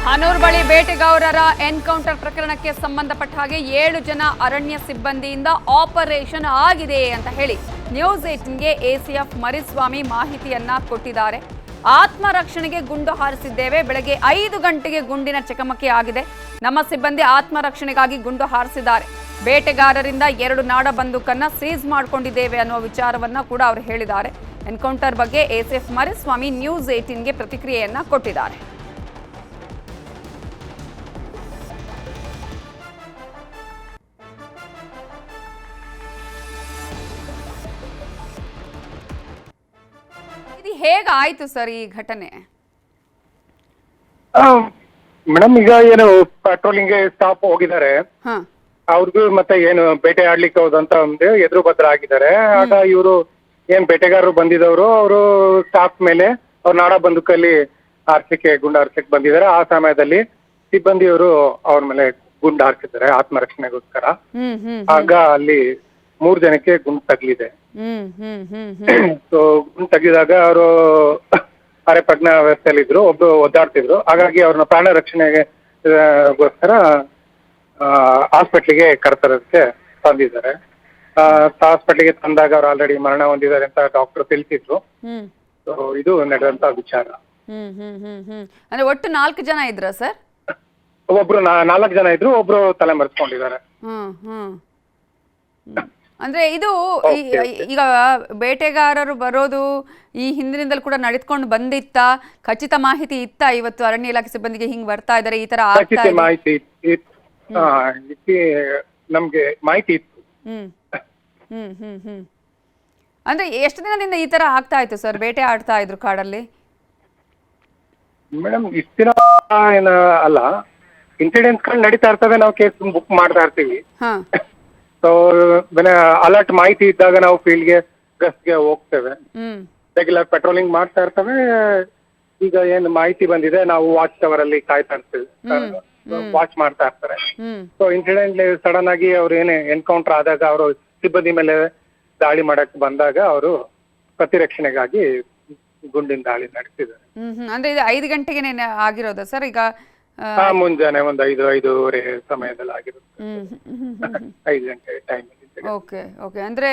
ಹನೂರ್ ಬಳಿ ಬೇಟೆಗಾರರ ಎನ್ಕೌಂಟರ್ ಪ್ರಕರಣಕ್ಕೆ ಸಂಬಂಧಪಟ್ಟ ಹಾಗೆ 7 ಜನ ಅರಣ್ಯ ಸಿಬ್ಬಂದಿಯಿಂದ ಆಪರೇಷನ್ ಆಗಿದೆ ಅಂತ ಹೇಳಿ ನ್ಯೂಸ್ 18ಗೆ ಎಸಿಎಫ್ ಮರಿಸ್ವಾಮಿ ಮಾಹಿತಿಯನ್ನ ಕೊಟ್ಟಿದ್ದಾರೆ. ಆತ್ಮರಕ್ಷಣೆಗೆ ಗುಂಡು ಹಾರಿಸಿದ್ದೇವೆ. ಬೆಳಗ್ಗೆ 5 ಗಂಟೆಗೆ ಗುಂಡಿನ ಚಕಮಕಿ ಆಗಿದೆ. ನಮ್ಮ ಸಿಬ್ಬಂದಿ ಆತ್ಮರಕ್ಷಣೆಗಾಗಿ ಗುಂಡು ಹಾರಿಸಿದ್ದಾರೆ. ಬೇಟೆಗಾರರಿಂದ 2 ನಾಡ ಬಂದೂಕನ್ನ ಸೀಸ್ ಮಾಡಿಕೊಂಡಿದ್ದೇವೆ ಅನ್ನುವ ವಿಚಾರವನ್ನ ಕೂಡ ಅವರು ಹೇಳಿದ್ದಾರೆ. ಎನ್ಕೌಂಟರ್ ಬಗ್ಗೆ ಎಸಿಎಫ್ ಮರಿಸ್ವಾಮಿ ನ್ಯೂಸ್ 18ಗೆ ಪ್ರತಿಕ್ರಿಯೆಯನ್ನ ಕೊಟ್ಟಿದ್ದಾರೆ. ಹೇಗಾಯ್ತು ಸರ್ ಈ ಘಟನೆ? ಮೇಡಮ್, ಈಗ ಏನು ಪೆಟ್ರೋಲಿಂಗ್ ಸ್ಟಾಪ್ ಹೋಗಿದ್ದಾರೆ, ಅವ್ರಿಗೂ ಮತ್ತೆ ಏನು ಬೇಟೆ ಆಡ್ಲಿಕ್ಕೆ ಹೋದಂತ ಒಂದು ಎದುರು ಬದ್ರ ಆಗಿದ್ದಾರೆ. ಆಗ ಇವರು ಏನ್ ಬೇಟೆಗಾರರು ಬಂದಿದವರು ಅವರು ಸ್ಟಾಪ್ ಮೇಲೆ ಅವ್ರ ನಾಡ ಬಂದೂಕಲ್ಲಿ ಗುಂಡು ಹಾರಿಸ್ಲಿಕ್ಕೆ ಬಂದಿದ್ದಾರೆ. ಆ ಸಮಯದಲ್ಲಿ ಸಿಬ್ಬಂದಿಯವರು ಅವ್ರ ಮೇಲೆ ಗುಂಡು ಹಾರಿಸಿದ್ದಾರೆ ಆತ್ಮರಕ್ಷಣೆಗೋಸ್ಕರ. ಆಗ ಅಲ್ಲಿ 3 ಜನಕ್ಕೆ ಗುಂಡು ತಗಲಿದೆ. ಸೊ ಗುಂಡು ತಗ್ಲಿದಾಗ ಅವರು ಅರೆ ಪ್ರಜ್ಞಾ ವ್ಯವಸ್ಥೆಯಲ್ಲಿ ಇದ್ರು, ಒಬ್ರು ಒದ್ದಾಡ್ತಿದ್ರು. ಹಾಗಾಗಿ ಅವ್ರನ್ನ ಪ್ರಾಣ ರಕ್ಷಣೆಗೋಸ್ಕರ ಹಾಸ್ಪಿಟ್ಲಿಗೆ ಕರೆತರೋದಕ್ಕೆ ತಂದಿದ್ದಾರೆ. ಹಾಸ್ಪಿಟ್ಲಿಗೆ ತಂದಾಗ ಅವ್ರು ಆಲ್ರೆಡಿ ಮರಣ ಹೊಂದಿದ್ದಾರೆ ಅಂತ ಡಾಕ್ಟರ್ ತಿಳಿಸಿದ್ರು. ಸೊ ಇದು ನಡೆದಂತ ವಿಚಾರ. ಅಂದ್ರೆ ಒಟ್ಟು 4 ಜನ ಇದ್ರ ಸರ್? ಒಬ್ರು 4 ಜನ ಇದ್ರು, ಒಬ್ರು ತಲೆ ಮರೆಸ್ಕೊಂಡಿದ್ದಾರೆ. ಅಂದ್ರೆ ಇದು ಈಗ ಬೇಟೆಗಾರರು ಬರೋದು ಈ ಹಿಂದಿನಿಂದಲೂ ಕೂಡ ನಡೆದುಕೊಂಡು ಬಂದಿತ್ತ? ಖಚಿತ ಮಾಹಿತಿ ಇತ್ತ ಇವತ್ತು ಅರಣ್ಯ ಇಲಾಖೆ ಸಿಬ್ಬಂದಿಗೆ ಹಿಂಗ್ ಬರ್ತಾ ಇದಾರೆ, ಈ ತರ ಆಗ್ತಾ ಇದೆ? ಮಾಹಿತಿ ನಮ್ಗೆ ಮಾಹಿತಿ ಇತ್ತು. ಅಂದ್ರೆ ಎಷ್ಟು ದಿನದಿಂದ ಈ ತರ ಆಗ್ತಾ ಇತ್ತು ಸರ್? ಬೇಟೆ ಆಡ್ತಾ ಇದ್ರು ಕಾಡಲ್ಲಿ? ಮೇಡಮ್, ಇಷ್ಟ ದಿನ ಏನ ಅಲ್ಲ, ಇನ್ಸಿಡೆಂಟ್ಸ್ ಗಳು ನಡೀತಾ ಇರ್ತವೆ. ನಾವು ಕೇಸ್ ಬುಕ್ ಮಾಡ್ತಾ ಇರ್ತೀವಿ. ಸೊ ಅಲರ್ಟ್ ಮಾಹಿತಿ ಇದ್ದಾಗ ನಾವು ಫೀಲ್ಡ್ಗೆ ಗಸ್ಟ್ಗೆ ಹೋಗ್ತೇವೆ. ರೆಗ್ಯುಲರ್ ಪೆಟ್ರೋಲಿಂಗ್ ಮಾಡ್ತಾ ಇರ್ತವೆ. ಈಗ ಏನು ಮಾಹಿತಿ ಬಂದಿದೆ, ನಾವು ವಾಚ್ ಟವರ್ ಅಲ್ಲಿ ಕಾಯ್ತಾ ಇರ್ತೀವಿ, ವಾಚ್ ಮಾಡ್ತಾ ಇರ್ತಾರೆ. ಸೊ ಇನ್ಸಿಡೆಂಟ್ ಸಡನ್ ಆಗಿ ಅವ್ರು ಏನೇ ಎನ್ಕೌಂಟರ್ ಆದಾಗ ಅವರು ಸಿಬ್ಬಂದಿ ಮೇಲೆ ದಾಳಿ ಮಾಡಕ್ ಬಂದಾಗ ಅವರು ಪ್ರತಿರಕ್ಷಣೆಗಾಗಿ ಗುಂಡಿನ ದಾಳಿ ನಡೆಸಿದ್ದಾರೆ. ಅಂದ್ರೆ ಇದು 5 ಗಂಟೆಗೆ ಆಗಿರೋದ ಸರ್? ಈಗ ಮುಂಜಾನೆ ಒಂದು 5-5:30 ಸಮಯದಲ್ಲಿ ಆಗಿರುತ್ತೆ. 5 ಗಂಟೆ ಟೈಮ್. Okay okay. ಅಂದ್ರೆ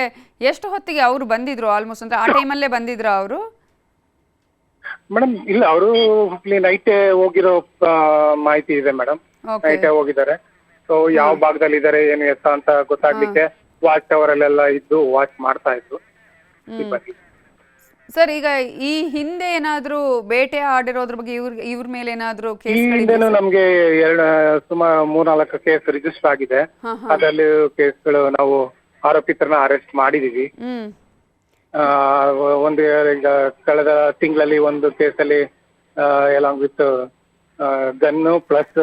ಎಷ್ಟು ಹೊತ್ತಿಗೆ ಅವರು ಬಂದಿದ್ರು? ಆಲ್ಮೋಸ್ಟ್ ಅಂದ್ರೆ ಆ ಟೈಮಲ್ಲೇ ಬಂದಿದ್ರ ಅವರು? ಮೇಡಮ್ ಇಲ್ಲ, ಅವರು ನೈಟ್ ಹೋಗಿರೋ ಮಾಹಿತಿ ಇದೆ ಮೇಡಮ್. ನೈಟ್ ಹೋಗಿದ್ದಾರೆ. ಸೊ ಯಾವ ಭಾಗದಲ್ಲಿ ಇದಾರೆ ಏನು ಎತ್ತ ಅಂತ ಗೊತ್ತಾಗ್ಲಿಕ್ಕೆ ವಾಚ್ ಟವರ್ ಅಲ್ಲೆಲ್ಲ ಇದ್ದು ವಾಚ್ ಮಾಡ್ತಾ ಇದ್ರು ಸಿಬ್ಬಂದಿ. ಸರ್, ಈಗ ಈ ಹಿಂದೆ ಏನಾದ್ರೂ ಬೇಟೆ ಆಡಿರೋದ್ರ ಬಗ್ಗೆ ಇವ್ರ ಮೇಲೆ ಏನಾದ್ರೂ ಹಿಂದೆನೂ ನಮ್ಗೆ ಸುಮಾರು 3-4 ಕೇಸ್ ರಿಜಿಸ್ಟರ್ ಆಗಿದೆ. ಅದರಲ್ಲಿ ಕೇಸ್ಗಳು ನಾವು ಆರೋಪಿತರನ್ನ ಅರೆಸ್ಟ್ ಮಾಡಿದೀವಿ. ಒಂದು ಈಗ ಕಳೆದ ತಿಂಗಳಲ್ಲಿ ಒಂದು ಕೇಸಲ್ಲಿ along with gun plus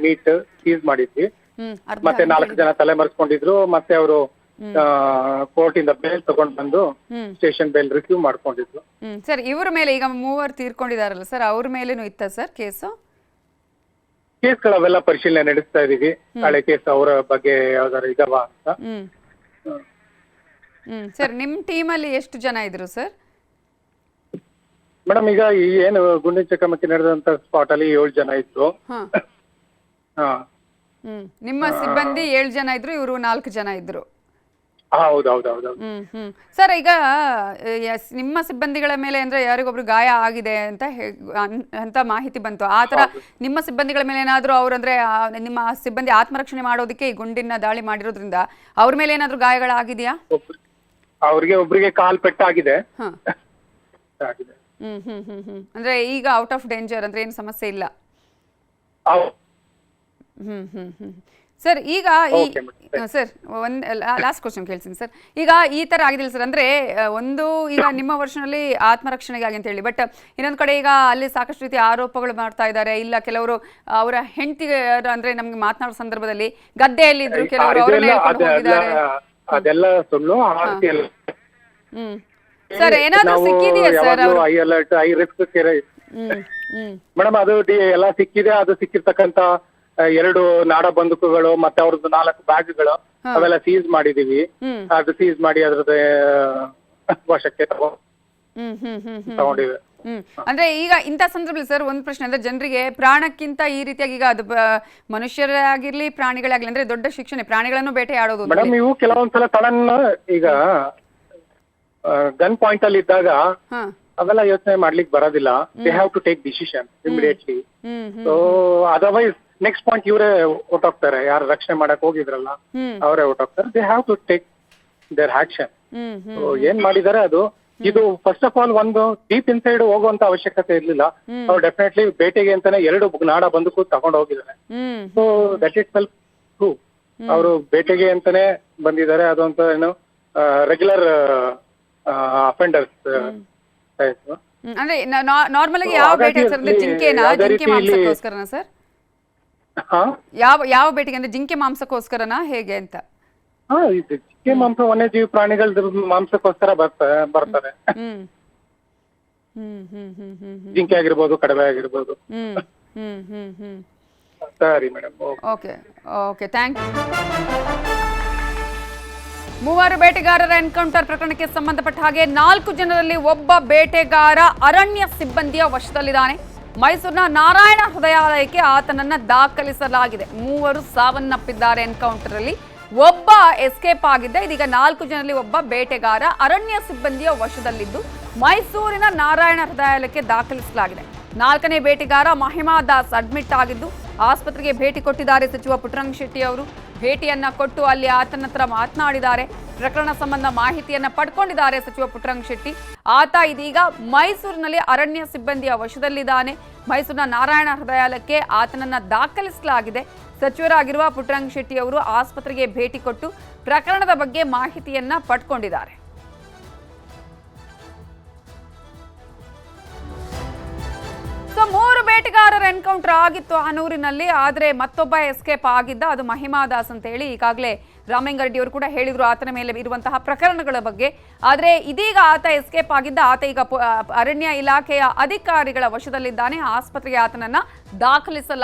meat seize ಮಾಡಿದ್ವಿ. ಮತ್ತೆ 4 ಜನ ತಲೆ ಮರೆಸ್ಕೊಂಡಿದ್ರು. ಮತ್ತೆ ಅವರು ಕೋರ್ಟ್ ಇಂದ ಬೇಲ್ ತಗೊಂಡ್ ಬಂದು ಸ್ಟೇಷನ್ ಬೇಲ್ ರಿಸೀವ್ ಮಾಡ್ಕೊಂಡಿದ್ರು. ಸರ್, ಇವ್ರ ಮೇಲೆ ಈಗ 3 ತೀರ್ಕೊಂಡಿದಾರಲ್ಲ ಸರ್, ಅವ್ರ ಮೇಲೇನು ಇತ್ತ ಸರ್ ಕೇಸು? ಕೇಸ್ಗಳವೆಲ್ಲ ಪರಿಶೀಲನೆ ನಡೆಸ್ತಾ ಇದೀವಿ. ಹಳೆ ಕೇಸ್ ಅವರ ಬಗ್ಗೆ ಯಾವ್ದಾರು ಇದಾವ ಅಂತ. ಸರ್, ನಿಮ್ ಟೀಮಲ್ಲಿ ಎಷ್ಟು ಜನ ಇದ್ರು ಸರ್? ಮೇಡಮ್, ಈಗ ಈ ಏನು ಗುಂಡಿನ ಚಕಮಕಿ ನಡೆದಂತ ಸ್ಪಾಟ್ ಅಲ್ಲಿ 7 ಜನ ಇದ್ರು. ನಿಮ್ಮ ಸಿಬ್ಬಂದಿ 7 ಜನ ಇದ್ರು, ಇವರು 4 ಜನ ಇದ್ರು. ಹೌದೌದೌದು. ಸರ್, ಈಗ ನಿಮ್ಮ ಸಿಬ್ಬಂದಿಗಳ ಮೇಲೆ ಅಂದ್ರೆ ಯಾರಿಗೊಬ್ರು ಗಾಯ ಆಗಿದೆ ಅಂತ ಮಾಹಿತಿ ಬಂತು. ಆತರ ನಿಮ್ಮ ಸಿಬ್ಬಂದಿಗಳ ಮೇಲೆ ಏನಾದ್ರು ಅವ್ರಂದ್ರೆ ನಿಮ್ಮ ಸಿಬ್ಬಂದಿ ಆತ್ಮರಕ್ಷಣೆ ಮಾಡೋದಕ್ಕೆ ಈ ಗುಂಡಿನ ದಾಳಿ ಮಾಡಿರೋದ್ರಿಂದ ಅವ್ರ ಮೇಲೆ ಏನಾದ್ರು ಗಾಯಗಳಾಗಿದೆಯಾ? ಒಬ್ರಿಗೆ ಕಾಲ್ ಪೆಟ್ಟಾಗಿದೆ. ಅಂದ್ರೆ ಈಗ ಔಟ್ ಆಫ್ ಡೇಂಜರ್ ಅಂದ್ರೆ ಏನು ಸಮಸ್ಯೆ ಇಲ್ಲ? ಸರ್, ಈಗ ಸರ್ ಒಂದು ಲಾಸ್ಟ್ ಕ್ವಶನ್ ಕೇಳ್ತೀನಿ ಸರ್. ಈಗ ಈ ತರ ಆಗಿದಿಲ್ಲ ಸರ್, ಅಂದ್ರೆ ಒಂದು ಈಗ ನಿಮ್ಮ ವರ್ಷನಲ್ಲಿ ಆತ್ಮರಕ್ಷಣೆಗಾಗಿ ಅಂತ ಹೇಳಿ, ಬಟ್ ಇನ್ನೊಂದು ಕಡೆ ಈಗ ಅಲ್ಲಿ ಸಾಕಷ್ಟು ರೀತಿಯ ಆರೋಪಗಳು ಮಾಡ್ತಾ ಇದ್ದಾರೆ. ಇಲ್ಲ, ಕೆಲವರು ಅವರ ಹೆಂಡತಿಗೆ ಅಂದ್ರೆ ನಮ್ಗೆ ಮಾತನಾಡೋ ಸಂದರ್ಭದಲ್ಲಿ ಗದ್ದೆಯಲ್ಲಿ ಇದ್ರು, ಕೆಲವರು ಅವರನ್ನ ಹೇಳ್ಕೊಂಡು ಹೋಗಿದ್ದಾರೆ. ಅದೆಲ್ಲ ಸುಳ್ಳು. ಸರ್, ಏನಾದ್ರೂ ಸಿಕ್ಕಿದೆಯಾ sir? High alert, high risk madam. ಅದು ಎಲ್ಲ ಸಿಕ್ಕಿದೆ. ಅದು ಸಿಕ್ಕಿರ್ತಕ್ಕಂತ 2 ನಾಡ ಬಂದೂಕುಗಳು ಮತ್ತೆ ಅವ್ರದ್ದು 4 ಬ್ಯಾಗ್ಗಳು ಅವೆಲ್ಲ ಸೀಸ್ ಮಾಡಿದೀವಿ. ಅದು ಸೀಸ್ ಮಾಡಿ ಅದ್ರದ್ದು ವಶಕ್ಕೆ ತಗೊಂಡಿವೆ. ಅಂದ್ರೆ ಈಗ ಇಂಥ ಸಂದರ್ಭದಲ್ಲಿ ಸರ್ ಒಂದು ಪ್ರಶ್ನೆ ಅಂದ್ರೆ ಜನರಿಗೆ ಪ್ರಾಣಕ್ಕಿಂತ ಈ ರೀತಿಯಾಗಿ ಈಗ ಅದು ಮನುಷ್ಯರೇ ಆಗಿರ್ಲಿ ಪ್ರಾಣಿಗಳಾಗ್ಲಿ ಅಂದ್ರೆ ದೊಡ್ಡ ಶಿಕ್ಷಣೆ ಪ್ರಾಣಿಗಳನ್ನು ಬೇಟೆಯಾಡೋದು ಅಂತ ಮೇಡಮ್ ಇವು ಕೆಲವೊಂದ್ಸಲ ಸಡನ್ ಈಗ ಗನ್ ಪಾಯಿಂಟ್ ಅಲ್ಲಿ ಇದ್ದಾಗ ಅವೆಲ್ಲ ಯೋಚನೆ ಮಾಡ್ಲಿಕ್ಕೆ ಬರೋದಿಲ್ಲ. They have to take decision immediately. So otherwise next point ಇವರೇ ಹೊಟ್ಟೋಗ್ತಾರೆ, ಯಾರು ರಕ್ಷಣೆ ಮಾಡಕ್ ಹೋಗಿದ್ರಲ್ಲ ಅವರೇ ಹೊಟ್ಟೋಗ್ತಾರೆ. They have to take their action. ಏನ್ ಮಾಡಿದಾರೆ ಅದು ಇದು ಫಸ್ಟ್ ಆಫ್ ಆಲ್ ಒಂದು ಡೀಪ್ ಇನ್ಸೈಡ್ ಹೋಗುವಂತ ಅವಶ್ಯಕತೆ ಇರ್ಲಿಲ್ಲ. ಅವ್ರು ಡೆಫಿನೆಟ್ಲಿ ಬೇಟೆಗೆ ಅಂತಾನೆ 2 ನಾಡ ಬಂದಕ್ಕೂ ತಗೊಂಡು ಹೋಗಿದ್ದಾರೆ. So that it self true. ಅವರು ಬೇಟೆಗೆ ಅಂತಾನೆ ಬಂದಿದ್ದಾರೆ. ಅದಂತ ಏನು ರೆಗ್ಯುಲರ್ ಅಫೆಂಡರ್ಸ್. ಅಂದ್ರೆ ನಾರ್ಮಲ್ ಆಗಿ ಯಾವ ಬೇಟೆ ಸರ್ ಅಂದ್ರೆ ಜಿಂಕೆ ಮಾಂಸಕ್ಕೋಸ್ಕರನಾ ಸರ್? ಯಾವ ಬೇಟೆಗೆ ಅಂದ್ರೆ ಜಿಂಕೆ ಮಾಂಸಕ್ಕೋಸ್ಕರನಾ ಹೇಗೆ ಅಂತ? ಜಿಂಕೆ ಮಾಂಸ ವನ್ಯಜೀವಿ ಪ್ರಾಣಿಗಳ ಮಾಂಸಕ್ಕೋಸ್ಕರ ಬರ್ತಾರೆ. ಜಿಂಕೆ ಆಗಿರ್ಬೋದು, ಕಡವೆ ಆಗಿರ್ಬೋದು. ಸರಿ madam. Okay okay, thank you. 3 ಬೇಟೆಗಾರರ ಎನ್ಕೌಂಟರ್ ಪ್ರಕರಣಕ್ಕೆ ಸಂಬಂಧಪಟ್ಟ ಹಾಗೆ 4 ಜನರಲ್ಲಿ ಒಬ್ಬ ಬೇಟೆಗಾರ ಅರಣ್ಯ ಸಿಬ್ಬಂದಿಯ ವಶದಲ್ಲಿದ್ದಾನೆ. ಮೈಸೂರಿನ ನಾರಾಯಣ ಹೃದಯಾಲಯಕ್ಕೆ ಆತನನ್ನ ದಾಖಲಿಸಲಾಗಿದೆ. 3 ಸಾವನ್ನಪ್ಪಿದ್ದಾರೆ ಎನ್ಕೌಂಟರ್ ಅಲ್ಲಿ, ಒಬ್ಬ ಎಸ್ಕೇಪ್ ಆಗಿದ್ದ. ಇದೀಗ 4 ಜನರಲ್ಲಿ ಒಬ್ಬ ಬೇಟೆಗಾರ ಅರಣ್ಯ ಸಿಬ್ಬಂದಿಯ ವಶದಲ್ಲಿದ್ದು ಮೈಸೂರಿನ ನಾರಾಯಣ ಹೃದಯಾಲಯಕ್ಕೆ ದಾಖಲಿಸಲಾಗಿದೆ. 4ನೇ ಬೇಟೆಗಾರ ಮಹಿಮಾ ದಾಸ್ ಅಡ್ಮಿಟ್ ಆಗಿದ್ದು ಆಸ್ಪತ್ರೆಗೆ ಭೇಟಿ ಕೊಟ್ಟಿದ್ದಾರೆ ಸಚಿವ ಪುಟ್ಟರಂಗ ಶೆಟ್ಟಿ ಅವರು. ಭೇಟಿಯನ್ನ ಕೊಟ್ಟು ಅಲ್ಲಿ ಆತನ ಹತ್ರ ಮಾತನಾಡಿದ್ದಾರೆ. ಪ್ರಕರಣ ಸಂಬಂಧ ಮಾಹಿತಿಯನ್ನ ಪಡ್ಕೊಂಡಿದ್ದಾರೆ ಸಚಿವ ಪುಟ್ಟರಂಗ ಶೆಟ್ಟಿ. ಆತ ಇದೀಗ ಮೈಸೂರಿನಲ್ಲಿ ಅರಣ್ಯ ಸಿಬ್ಬಂದಿಯ ವಶದಲ್ಲಿದ್ದಾನೆ. ಮೈಸೂರಿನ ನಾರಾಯಣ ಹೃದಯಾಲಯಕ್ಕೆ ಆತನನ್ನ ದಾಖಲಿಸಲಾಗಿದೆ. ಸಚಿವರಾಗಿರುವ ಪುಟ್ಟರಂಗ ಶೆಟ್ಟಿ ಅವರು ಆಸ್ಪತ್ರೆಗೆ ಭೇಟಿ ಕೊಟ್ಟು ಪ್ರಕರಣದ ಬಗ್ಗೆ ಮಾಹಿತಿಯನ್ನ ಪಡ್ಕೊಂಡಿದ್ದಾರೆ. ಸೊ 3 ಬೇಟೆಗಾರರ ಎನ್ಕೌಂಟರ್ ಆಗಿತ್ತು ಆನೂರಿನಲ್ಲಿ. ಆದರೆ ಮತ್ತೊಬ್ಬ ಎಸ್ಕೇಪ್ ಆಗಿದ್ದ, ಅದು ಮಹಿಮಾ ದಾಸ್ ಅಂತ ಹೇಳಿ ಈಗಾಗಲೇ ರಾಮಲಿಂಗಾರೆಡ್ಡಿ ಅವರು ಕೂಡ ಹೇಳಿದ್ರು ಆತನ ಮೇಲೆ ಇರುವಂತಹ ಪ್ರಕರಣಗಳ ಬಗ್ಗೆ. ಆದರೆ ಇದೀಗ ಆತ ಎಸ್ಕೇಪ್ ಆಗಿದ್ದ. ಆತ ಈಗ ಅರಣ್ಯ ಇಲಾಖೆಯ ಅಧಿಕಾರಿಗಳ ವಶದಲ್ಲಿದ್ದಾನೆ. ಆಸ್ಪತ್ರೆಗೆ ಆತನನ್ನ ದಾಖಲಿಸಲಾಗಿದೆ.